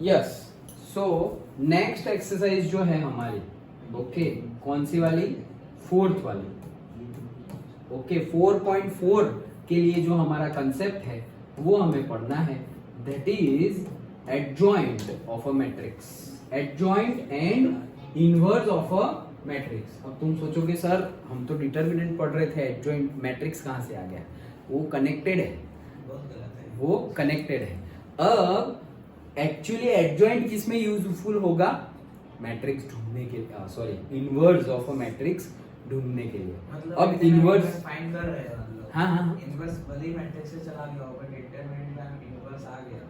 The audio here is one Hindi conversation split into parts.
यस, सो नेक्स्ट एक्सरसाइज जो है हमारी, ओके, कौन सी वाली? फोर्थ वाली। ओके, 4.4 के लिए जो हमारा कंसेप्ट है वो हमें पढ़ना है, that is adjoint of a matrix, adjoint and inverse of a matrix. अब तुम सोचोगे सर हम तो डिटरमिनेंट पढ़ रहे थे, एडजॉइंट मैट्रिक्स कहाँ से आ गया? वो कनेक्टेड है, वो कनेक्टेड है। अब एक्चुअली एडजॉइंट किस में यूजफुल होगा? मैट्रिक्स ढूंढने के लिए, sorry, inverse of a matrix ढूंढने के लिए। मतलब अब इनवर्स फाइंड कर रहे हैं हम लोग। हाँ, इनवर्स भले ही मैट्रिक्स से चला गया होगा, डिटरमिनेंट में इनवर्स आ गया।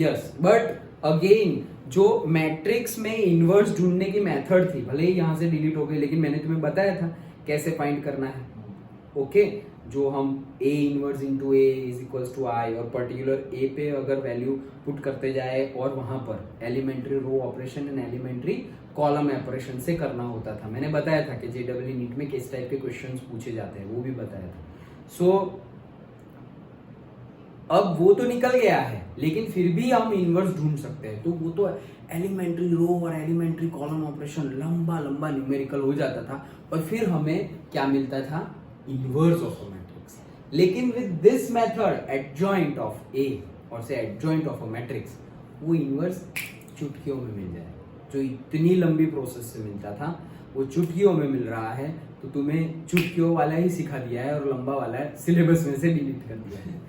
यस, बट अगेन जो मैट्रिक्स में इनवर्स ढूंढने की मेथड थी, भले ही यहाँ से डिलीट हो गई, लेकिन मैंने तुम्हें बताया था कैसे फाइंड करना है। ओके, जो हम a inverse into A is equals to I, और पर्टिकुलर a पे अगर वैल्यू पुट करते जाए और वहां पर elementary row operation and elementary column operation से करना होता था। मैंने बताया था कि जेडब्ल्यू नीट में किस टाइप के क्वेश्चंस पूछे जाते हैं, वो भी बताया था। सो अब वो तो निकल गया है, लेकिन फिर भी हम इनवर्स ढूंढ सकते हैं। तो वो तो एलिमेंट्री रो और एलिमेंट्री कॉलम ऑपरेशन लंबा लंबा न्यूमेरिकल हो जाता था, और फिर हमें क्या मिलता था? Inverse of a matrix. लेकिन with this method adjoint of A और से एडजॉइंट ऑफ अ मैट्रिक्स, वो इनवर्स चुटकियों में मिल जाए। जो इतनी लंबी प्रोसेस से मिलता था वो चुटकियों में मिल रहा है। तो तुम्हें चुटकियों वाला ही सिखा दिया है और लंबा वाला सिलेबस में से डिलीट कर दिया है।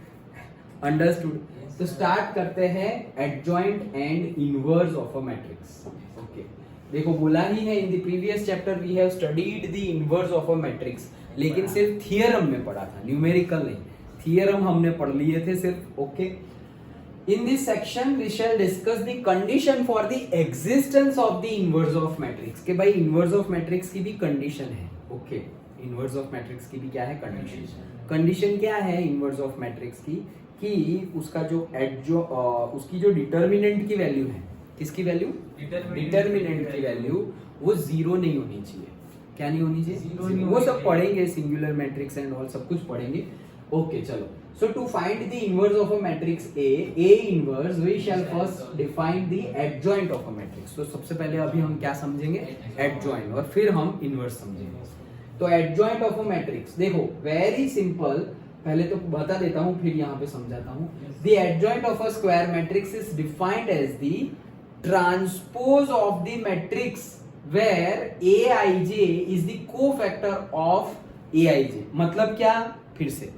अंडरस्टूड? तो स्टार्ट करते हैं adjoint and inverse of a matrix. Okay, देखो बोला ही है in the previous chapter we have studied the inverse of a matrix, लेकिन सिर्फ थियरम में पढ़ा था, न्यूमेरिकल नहीं। थियरम हमने पढ़ लिए थे सिर्फ। Okay, in this section we shall discuss the condition for the existence of the inverse of matrix, के भाई इनवर्स ऑफ मैट्रिक्स की भी कंडीशन है। ओके, इनवर्स ऑफ मैट्रिक्स की भी क्या है? कंडीशन। कंडीशन क्या है इनवर्स ऑफ मैट्रिक्स की? कि उसका जो उसकी जो डिटर्मिनेंट की वैल्यू है, किसकी वैल्यू? डिटर्मिनेंट की वैल्यू वो जीरो नहीं होनी चाहिए। क्या नहीं होनी चाहिए? वो सब पढ़ेंगे, सिंगुलर मैट्रिक्स एंड ऑल सब कुछ पढ़ेंगे। ओके, चलो। So to find the inverse of a matrix A inverse, we shall first define the adjoint of a matrix. तो सबसे पहले अभी हम क्या समझेंगे? एडजॉइंट, और फिर हम इनवर्स समझेंगे। तो एडजॉइंट ऑफ अ मैट्रिक्स देखो वेरी सिंपल, पहले तो बता देता हूं फिर यहां पे समझाता हूं। The adjoint of a square matrix is defined as the transpose of the matrix where aij is the cofactor of aij। मतलब क्या? फिर से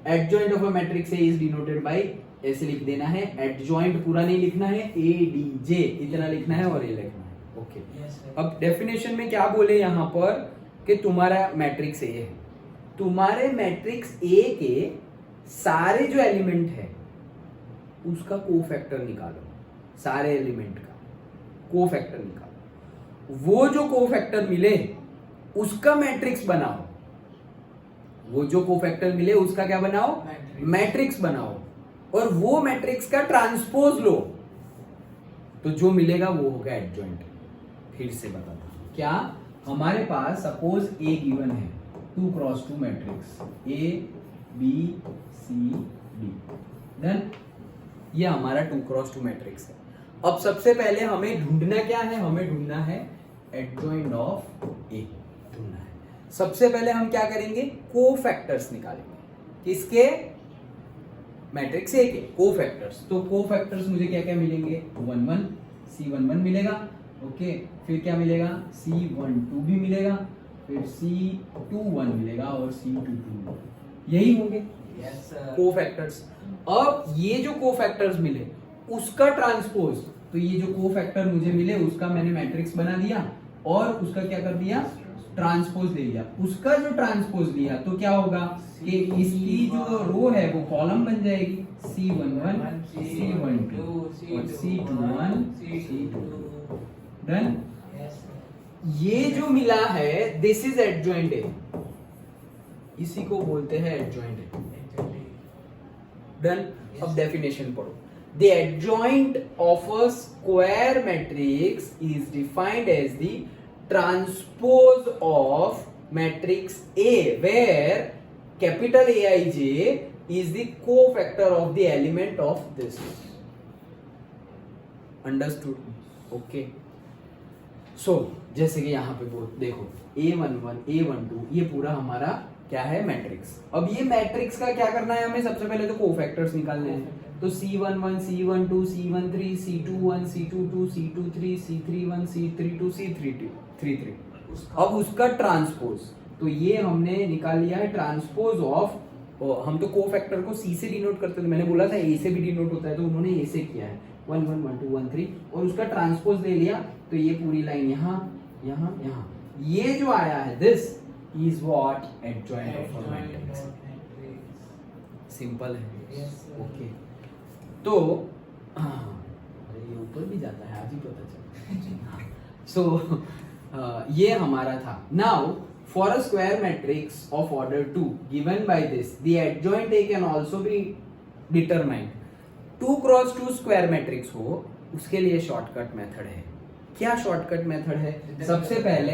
adjoint of a matrix A is denoted by, ऐसे लिख देना है, एडजॉइंट पूरा नहीं लिखना है, adj इतना लिखना है और ये लिखना है। ओके, अब डेफिनेशन में क्या बोले यहां पर कि तुम्हारा मैट्रिक्स ए है, तुम्हारे मैट्रिक्स ए के सारे जो एलिमेंट है उसका कोफैक्टर निकालो, सारे एलिमेंट का कोफैक्टर निकालो। वो जो कोफैक्टर मिले उसका मैट्रिक्स बनाओ, वो जो कोफैक्टर मिले उसका क्या बनाओ? मैट्रिक्स बनाओ, और वो मैट्रिक्स का ट्रांसपोज लो, तो जो मिलेगा वो होगा एडजॉइंट। फिर से बताता हूं, क्या हमारे पास सपोज ए गिवन है 2x2 matrix A B C D, done. ये हमारा 2x2 मैट्रिक्स है। अब सबसे पहले हमें ढूंढना क्या है? हमें ढूंढना है एडजॉइंट ऑफ A ढूंढना है। सबसे पहले हम क्या करेंगे? कोफैक्टर्स निकालेंगे। किसके? मैट्रिक्स A के कोफैक्टर्स। तो कोफैक्टर्स मुझे क्या क्या मिलेंगे? 1 1 C11 मिलेगा। ओके, फिर क्या मिलेगा? C12 भी मिलेगा, फिर C21 मिलेगा और C22, यही होंगे कोफैक्टर्स। अब ये जो कोफैक्टर्स मिले उसका ट्रांसपोज, तो ये जो कोफैक्टर मुझे मिले उसका मैंने मैट्रिक्स बना दिया और उसका क्या कर दिया? ट्रांसपोज ले लिया। उसका जो ट्रांसपोज लिया तो क्या होगा कि इसकी जो रो है वो कॉलम बन जाएगी, C11 C12 और C21 C22, डन। ये जो मिला है दिस इज एडजॉइंट ए, इसी को बोलते हैं एडजॉइंट ए, डन। अब डेफिनेशन पढ़ो। The adjoint of a square matrix is defined as the transpose of matrix A where capital Aij is the cofactor of the element of this. Understood? Okay, so जैसे कि यहाँ पे देखो A11 A12 ये पूरा हमारा क्या है, मैट्रिक्स। अब ये मैट्रिक्स का क्या करना है हमें, सबसे पहले तो कोफैक्टर्स निकालने हैं। तो C11 C12 C13 C21 C22 C23 C31 C32 C33। अब उसका ट्रांसपोज, तो ये हमने निकाल लिया है ट्रांसपोज ऑफ, हम तो कोफैक्टर को C से डिनोट करते थे, मैंने बोला था A से भी डिनोट होता है, तो उन्होंने A से किया है 1 1 1 2 1 3 और उसका ट्रांसपोज ले लिया। तो ये पूरी लाइन यहाँ यहाँ यहाँ, ये जो आया है this is what adjoint of a matrix. Simple है, ओके। तो अरे ये ऊपर भी जाता है, आज ही पता चला। सो ये हमारा था। Now for a square matrix of order 2 given by this the adjoint A can also be determined. 2 cross 2 square matrix हो, उसके लिए शॉर्टकट मेथड है। क्या शॉर्टकट मेथड है? सबसे पहले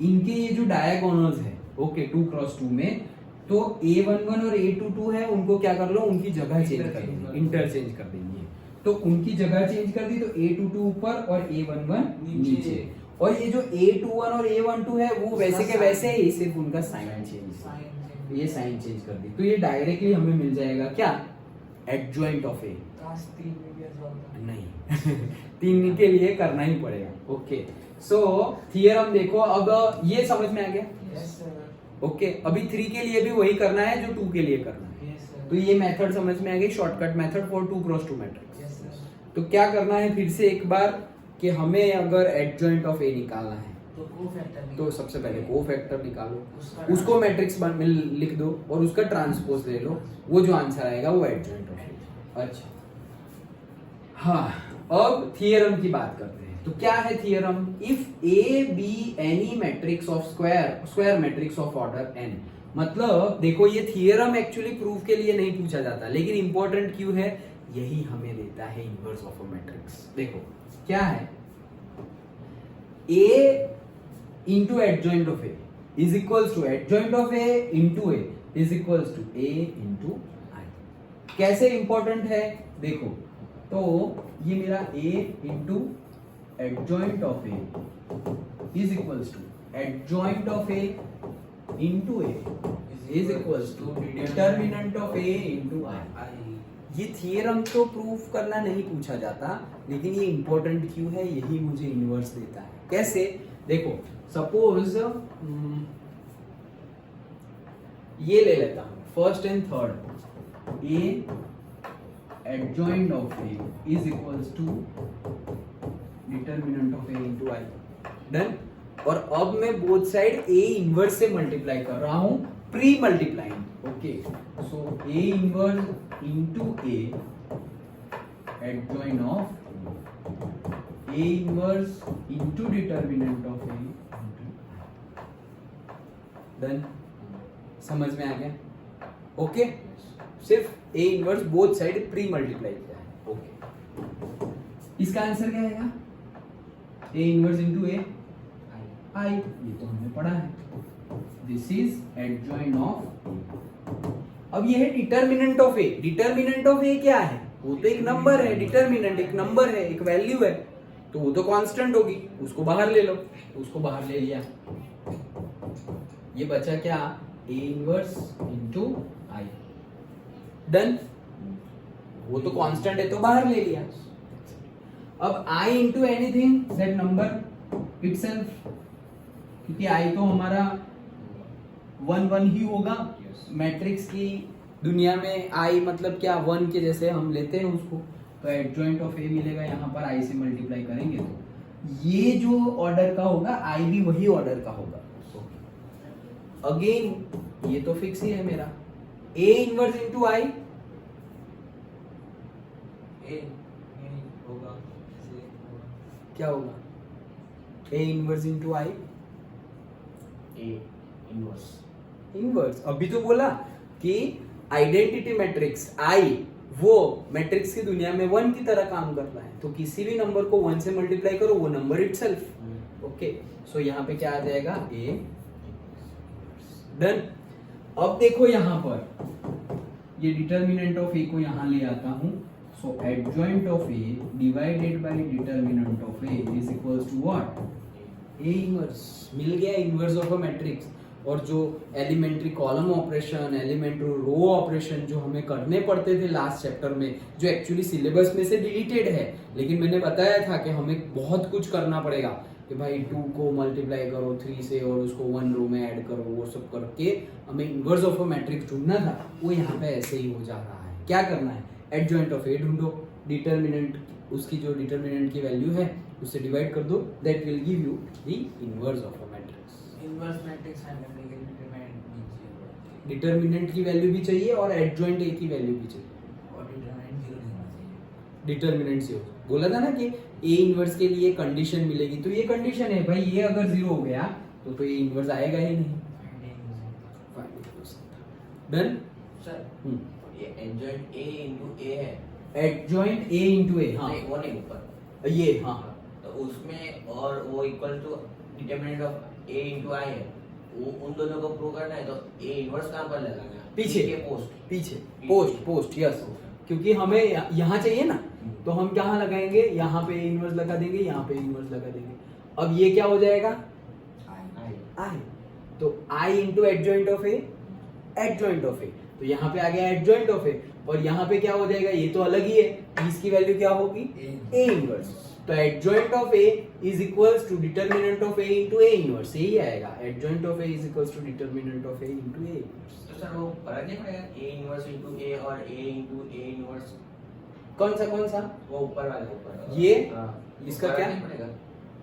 इनके ये जो डायगोनल्स है, ओके, 2 क्रॉस 2 में, तो A11 और A22 है, उनको क्या कर लो, उनकी जगह चेंज कर देंगे, इंटरचेंज कर देंगे। तो उनकी जगह चेंज कर दी, तो A22 ऊपर और A11 नीचे। और ये जो A21 और A12 है वो वैसे के वैसे ही, सिर्फ उनका साइन चेंज, ये साइन चेंज कर दी, तो ये डायरेक्टली हमें मिल जाएगा क्या, एडजॉइंट ऑफ ए। नहीं 3 के लिए करना ही पड़ेगा, ओके। सो थियरम देखो, अब ये समझ में आ गया, ओके। अभी 3 के लिए भी वही करना है जो 2 के लिए करना है। तो ये मेथड समझ में आ गई, shortcut method for 2 cross 2 matrix. तो क्या करना है फिर से एक बार, कि हमें अगर एडजॉइंट ऑफ ए निकालना है तो सबसे पहले कोफैक्टर निकालो, उसको मैट्रिक्स में लिख दो और उसका ट्रांसपोज ले लो, वो जो आंसर आएगा वो एडजॉइंट ऑफ ए। अच्छा, हाँ, अब थियरम की बात करते हैं। तो क्या है theorem? If A be any matrix of square matrix of order n, मतलब देखो ये थियरम एक्चुअली प्रूफ के लिए नहीं पूछा जाता, लेकिन इंपॉर्टेंट क्यों है, यही हमें देता है इनवर्स ऑफ अ मैट्रिक्स। देखो क्या है, a into adjoint of a is equals to adjoint of a into a is equals to a into I। कैसे इंपॉर्टेंट है देखो, तो ये मेरा a into adjoint of a is equals to adjoint of a into a is equals to determinant of a into I। ये थियरम तो प्रूफ करना नहीं पूछा जाता, लेकिन ये इंपॉर्टेंट क्यों है, यही मुझे इनवर्स देता है। कैसे? देखो सपोज ये ले लेता हूं, first and third, A adjoint of A is equals to determinant of A into I. Done. और अब मैं बोथ साइड ए इनवर्स से मल्टीप्लाई कर रहा हूं, pre multiplying, okay. So A inverse into A adjoint of A inverse into determinant of A into done. समझ में आ गया, ओके। सिर्फ A inverse both side pre multiply किया है, ओके। इसका आंसर क्या आएगा, A inverse into A I, ये तो हमने पढ़ा है। This is adjoint of A। अब ये है determinant of A। Determinant of A क्या है, वो तो एक नंबर है, डिटरमिनेंट एक नंबर है, एक वैल्यू है, तो वो तो कांस्टेंट होगी, उसको बाहर ले लो, उसको बाहर ले लिया, ये बचा क्या, A inverse into I। Done. वो तो कांस्टेंट है तो बाहर ले लिया। अब I into anything that number itself, क्योंकि I तो हमारा 1 1 ही होगा। मैट्रिक्स की दुनिया में I मतलब क्या, 1 के जैसे हम लेते हैं उसको, तो एडजॉइंट ऑफ ए मिलेगा, यहाँ पर आई से मल्टीप्लाई करेंगे तो ये जो ऑर्डर का होगा आई भी वही ऑर्डर का होगा। अगेन ये तो फिक्स ही है मेरा, ए इनवर्स इनटू आई होगा, क्या होगा, ए inverse into I, A inverse inverse. अभी तो बोला कि आइडेंटिटी मैट्रिक्स आई वो मैट्रिक्स की दुनिया में 1 की तरह काम करता है, तो किसी भी नंबर को 1 से मल्टीप्लाई करो, वो नंबर इटसेल्फ, ओके। सो यहाँ पे क्या आ जाएगा, ए। डन। अब देखो यहाँ पर ये डिटरमिनेंट ऑफ ए को यहाँ ले आता हूँ, So adjoint of A divided by determinant of A is equals to what? A inverse. मिल गया इनवर्स ऑफ अ मैट्रिक्स. और जो elementary column operation, elementary row operation जो हमें करने पड़ते थे लास्ट चैप्टर में, जो एक्चुअली सिलेबस में से डिलीटेड है, लेकिन मैंने बताया था कि हमें बहुत कुछ करना पड़ेगा कि भाई 2 को मल्टीप्लाई करो 3 से और उसको 1 रो में ऐड करो, वो सब करके हमें इनवर्स ऑफ अ मैट्रिक्स ढूंढना था. वो यहाँ पे ऐसे ही हो जा रहा है. क्या करना है? एडजॉइंट ऑफ ए ढूंढो, डिटर्मिनेंट उसकी जो डिटर्मिनेंट की वैल्यू है उससे डिवाइड कर दो, that will give you the inverse of a matrix. Inverse matrix find करने के लिए डिटरमिनेंट भी चाहिए डिटर्मिनेंट की वैल्यू भी चाहिए और एडजॉइंट ए की वैल्यू भी चाहिए. और डिटरमिनेंट 0 होना चाहिए. डिटर्मिनेंट से बोला था ना कि ए इनवर्स के लिए कंडीशन मिलेगी, तो ये कंडीशन है भाई, ये अगर 0 हो गया तो ये इनवर्स आएगा ही नहीं. फाइंड नहीं हो सकता. डन. सर ये एडजॉइंट ए इनटू ए है. एडजॉइंट ए इनटू ए. हाँ नहीं वो नहीं ऊपर ये. हाँ तो उसमें और वो equal to determinant of A into I है. वो उन दोनों को प्रूव करना है तो ए इनवर्स कहां पर लगाना है? पीछे. के पोस्ट. पीछे पोस्ट यस. क्योंकि हमें यहाँ चाहिए ना, तो हम कहाँ लगाएंगे? यहाँ पे इनवर्स लगा देंगे, यहाँ पे इनवर्स लगा देंगे. अब ये क्या हो जाएगा? आई. तो I into adjoint of A, adjoint of A. तो यहाँ पे आ गया एडजॉइंट ऑफ ए, और यहाँ पे क्या हो जाएगा? ये तो अलग ही है, इसकी वैल्यू क्या होगी? A inverse. तो adjoint of A is equals to determinant of A into A inverse. यही आएगा. Adjoint of A is equals to determinant of A into A inverse. तो सर वो फर्क नहीं पड़ेगा ए इनवर्स इनटू ए और ए इनटू ए इनवर्स? कौन सा? वो ऊपर वाले ऊपर ये? हाँ. इसका फर्क क्या? नहीं पड़ेगा?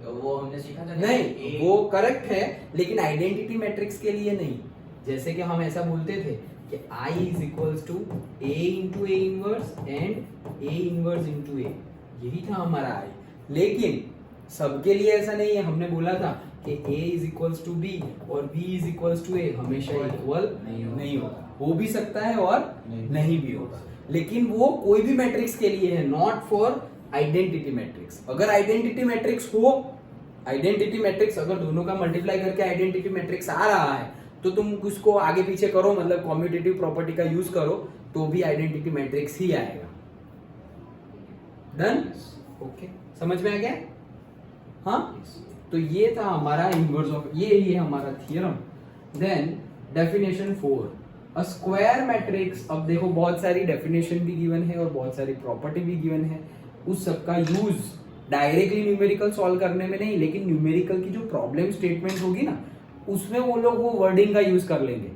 तो वो हमने सीखा था नहीं, वो करेक्ट है, लेकिन आइडेंटिटी मैट्रिक्स के लिए नहीं. जैसे कि हम ऐसा बोलते थे कि I is equals to A into A inverse and A inverse into A. यही था हमारा I. लेकिन सबके लिए ऐसा नहीं है. हमने बोला था कि A is equals to B और B is equals to A हमेशा इक्वल नहीं होगा. हो भी सकता है और नहीं भी होगा, लेकिन वो कोई भी मैट्रिक्स के लिए है, नॉट फॉर आइडेंटिटी मैट्रिक्स. अगर आइडेंटिटी मैट्रिक्स हो, आइडेंटिटी मैट्रिक्स अगर दोनों का मल्टीप्लाई करके आइडेंटिटी मैट्रिक्स आ रहा है, तो तुम उसको आगे पीछे करो, मतलब कॉम्यूटेटिव प्रॉपर्टी का यूज करो, तो भी आइडेंटिटी मैट्रिक्स ही आएगा. डन. ओके, समझ में आ गया? हाँ. तो ये था हमारा इनवर्स ऑफ, ये ही है हमारा theorem. Then definition 4, a square matrix. अब देखो बहुत सारी डेफिनेशन भी गिवन है और बहुत सारी प्रॉपर्टी भी गिवन है. उस सब का यूज डायरेक्टली न्यूमेरिकल सॉल्व करने में नहीं, लेकिन न्यूमेरिकल की जो प्रॉब्लम स्टेटमेंट होगी ना, उसमें वो लोग वो वर्डिंग का यूज कर लेंगे.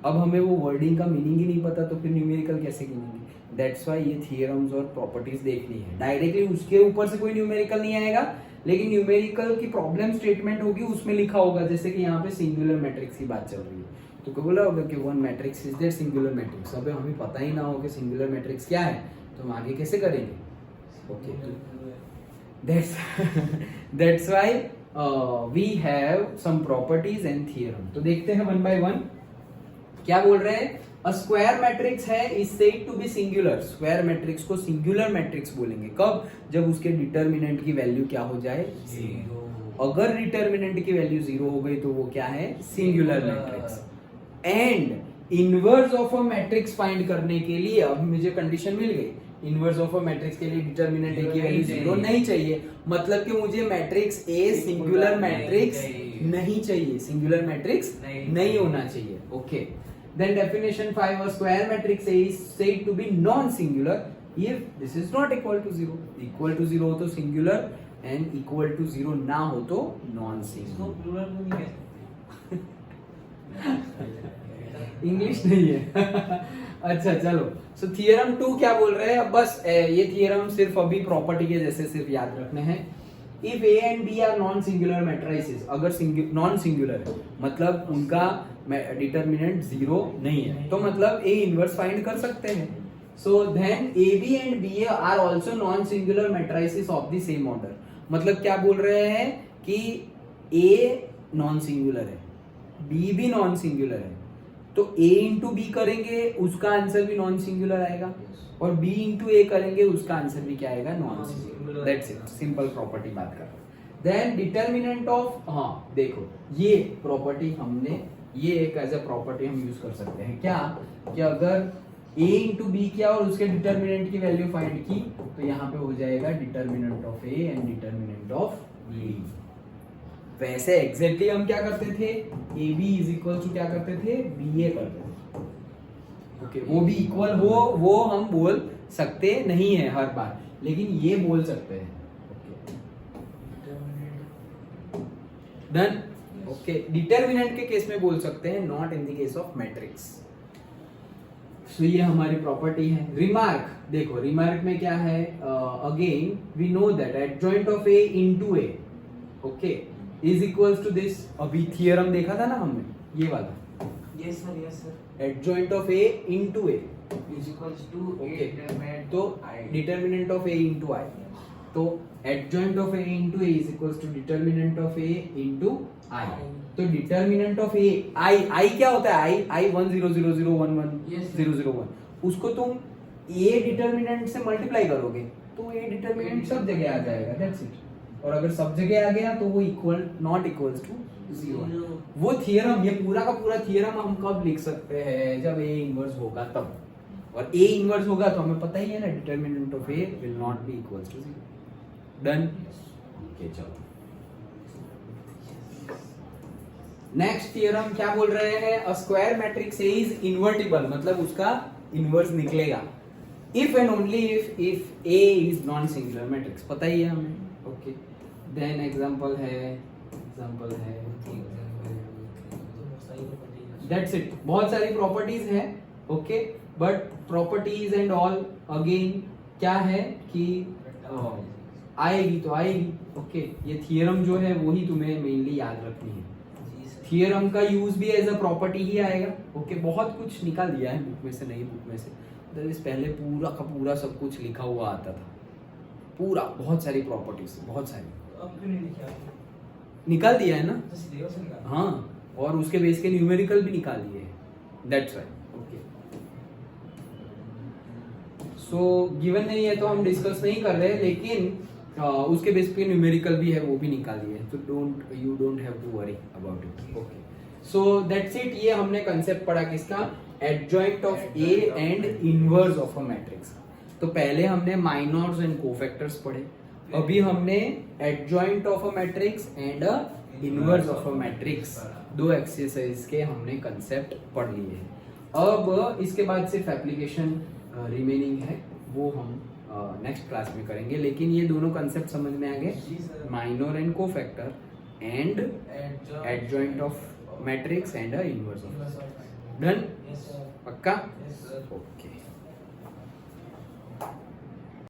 अब हमें वो वर्डिंग का मीनिंग ही नहीं पता, तो फिर न्यूमेरिकल कैसे गिनेंगे? दैट्स व्हाई ये थियरम्स और प्रॉपर्टीज देखनी है. डायरेक्टली उसके ऊपर से कोई न्यूमेरिकल नहीं आएगा, लेकिन न्यूमेरिकल की प्रॉब्लम स्टेटमेंट होगी, उसमें लिखा होगा. जैसे कि यहाँ पे सिंगुलर मैट्रिक्स की बात चल रही है, तो क्या बोला होगा कि one matrix is that singular matrix. अब हमें पता ही ना हो कि सिंगुलर मैट्रिक्स क्या है, तो हम आगे कैसे करेंगे? Okay, that's why we have some properties and theorem. तो देखते हैं वन बाय वन. क्या बोल रहे हैं? अ स्क्वायर मैट्रिक्स है is said to be singular. Square matrix को सिंगुलर मैट्रिक्स बोलेंगे कब? जब उसके डिटर्मिनेंट की वैल्यू क्या हो जाए? 0. अगर डिटर्मिनेंट की वैल्यू 0 हो गई तो वो क्या है? Singular matrix. And inverse of a matrix find करने के लिए अब मुझे कंडीशन मिल गई. इनवर्स ऑफ अ मैट्रिक्स के लिए डिटर्मिनेंट ए की वैल्यू 0 नहीं चाहिए, मतलब कि मुझे मैट्रिक्स ए सिंगुलर मैट्रिक्स नहीं चाहिए, सिंगुलर मैट्रिक्स नहीं होना चाहिए. Okay. Then definition 5, a square matrix A is said to be non singular if this is not equal to 0. Equal to 0 हो तो सिंगुलर, एंड इक्वल टू 0 ना हो तो नॉन सिंगुलर. प्लूरल क्यों नहीं कहते? इंग्लिश नहीं है. अच्छा चलो. सो थियरम 2 क्या बोल रहे हैं? अब बस ये थियरम सिर्फ अभी प्रॉपर्टी के जैसे सिर्फ याद रखने हैं. If A and B are non singular matrices, अगर नॉन सिंगुलर है मतलब उनका डिटर्मिनेंट 0 नहीं है, तो मतलब ए इनवर्स फाइंड कर सकते हैं. So then A B and B are also non singular matrices of the same order. मतलब क्या बोल रहे हैं कि ए नॉन सिंगुलर है, बी भी नॉन सिंगुलर है, तो A इंटू बी करेंगे उसका आंसर भी नॉन सिंगुलर आएगा, और B इंटू ए करेंगे उसका आंसर भी क्या आएगा? Non singular. That's it. Simple property बात कर. देन डिटर्मिनेंट ऑफ, हाँ देखो ये प्रॉपर्टी हमने, ये एक एज ए प्रॉपर्टी हम यूज कर सकते हैं. क्या कि अगर a इंटू बी किया और उसके डिटर्मिनेंट की वैल्यू फाइंड की, तो यहाँ पे हो जाएगा determinant of a and determinant of b। वैसे एग्जैक्टली हम क्या करते थे, ab इज इक्वल टू क्या करते थे, ba करते थे। ओके, वो भी इक्वल हो वो हम बोल सकते नहीं है हर बार, लेकिन ये बोल सकते हैं। डन। ओके, डिटर्मिनेंट के केस में बोल सकते हैं, not in the case of matrix. So ये हमारी प्रॉपर्टी है। रिमार्क देखो, रिमार्क में क्या है, again we know that adjoint of A into A, okay, is equals to this. अभी थियरम देखा था ना हमने, ये वाला yes sir adjoint of A into A is equals to okay, determinant तो determinant of A into I, तो adjoint of A into A is equals to determinant of A into I. तो डिटर्मिनेंट ऑफ ए, आई क्या होता है, आई 1 0 0 0 1 1 Yes, 0 0 1, उसको तुम ए डिटर्मिनेंट से मल्टीप्लाई करोगे तो ए डिटर्मिनेंट सब जगह आ जाएगा, दैट्स इट। और अगर सब जगह आ गया तो वो इक्वल नॉट इक्वल्स टू 0। वो थियरम, ये पूरा का पूरा थियरम हम कब लिख सकते हैं, जब ए इनवर्स होगा तब। और ए इनवर्स होगा तो हमें पता ही है ना, determinant of A will not be equals to 0। Done. Okay, चलो नेक्स्ट थियरम क्या बोल रहे हैं, a square matrix A is invertible, मतलब उसका इनवर्स निकलेगा if and only if A is non singular matrix, पता ही है हमें। ओके, देन एग्जांपल है दैट्स इट। बहुत सारी प्रॉपर्टीज हैं, okay, but properties and all again क्या है कि आएगी तो आएगी। ओके, ये थियरम जो है वो ही तुम्हें मेनली याद रखनी है। थियरम का यूज भी एज अ प्रॉपर्टी ही आएगा। ओके, बहुत कुछ निकाल दिया है बुक में से, नई बुक में से। पहले पूरा का पूरा सब कुछ लिखा हुआ आता था, पूरा, बहुत सारी प्रॉपर्टीज, बहुत सारी। अब क्यों नहीं लिखा, निकाल दिया है ना, तो सीधे से निकाल। हाँ, और उसके बेस के न्यूमेरिकल भी निकाल दिए हैं, that's right. Okay, so given नहीं है तो हम डिस्कस नहीं कर रहे, लेकिन उसके बेस पे न्यूमेरिकल भी है, वो भी निकाल दिए हैं, तो you don't have to worry about it. Okay, so that's it. ये हमने कंसेप्ट पढ़ा किसका, adjoint of A and inverse of a matrix. तो पहले हमने माइनॉर्स एंड कोफैक्टर्स पढ़े, अभी हमने adjoint of a matrix and inverse of a matrix, दो एक्सरसाइज के हमने कंसेप्ट पढ़ लिए हैं। अब इसके बाद सिर्फ एप्लीकेशन रिमेनिंग है, वो हम नेक्स्ट क्लास में करेंगे, लेकिन ये दोनों कंसेप्ट समझ में आ गए, जी sir. Minor and cofactor and adjoint of matrix and inverse of. Done, yes sir. पक्का? Yes sir. ओके।